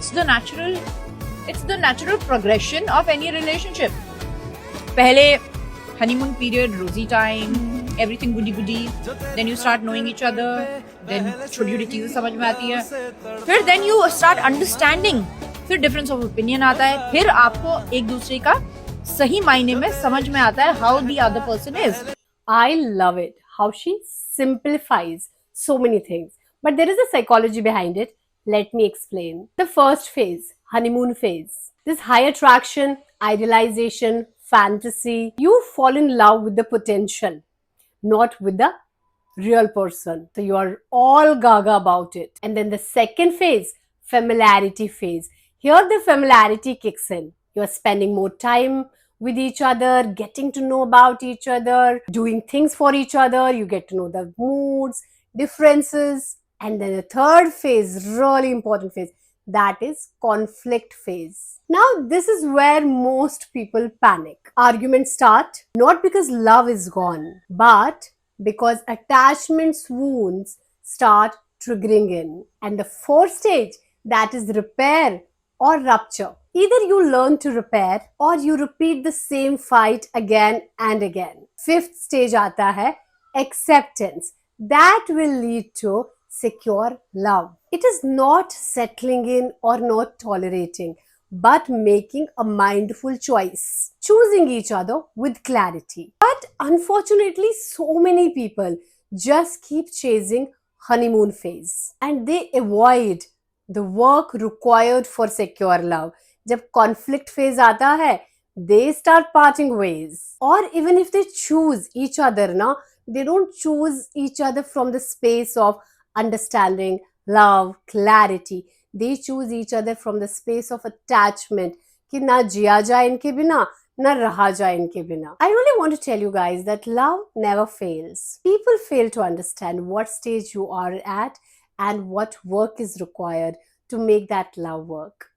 it's the natural progression of any relationship. पहले honeymoon period, rosy time, everything goody goody. Then you start knowing each other. Then छोटी छोटी चीजें समझ में आती है. फिर then you start understanding. फिर difference of opinion आता है. फिर आपको एक दूसरे का सही मायने में समझ में आता है how the other person is. I love it how she simplifies so many things. But there is a psychology behind it. Let me explain. The first phase, honeymoon phase. This high attraction, idealization, fantasy. You fall in love with the potential, not with the real person. So you are all gaga about it. And then the second phase, familiarity phase. Here the familiarity kicks in. You are spending more time with each other, getting to know about each other, doing things for each other. You get to know the moods, differences. And then the third phase, really important phase, that is conflict phase. Now, this is where most people panic. Arguments start not because love is gone, but because attachment wounds start triggering in. And the fourth stage, that is repair or rupture. Either you learn to repair or you repeat the same fight again and again. Fifth stage aata hai acceptance. That will lead to secure love. It is not settling in or not tolerating, but making a mindful choice, choosing each other with clarity. But unfortunately, so many people just keep chasing honeymoon phase and they avoid the work required for secure love. जब conflict phase आता है, they start parting ways. Or even if they choose each other, na, they don't choose each other from the space of understanding, love, clarity. They choose each other from the space of attachment. कि ना जिया जाए इनके बिना, ना रहा जाए इनके बिना. I really want to tell you guys that love never fails. People fail to understand what stage you are at and what work is required to make that love work.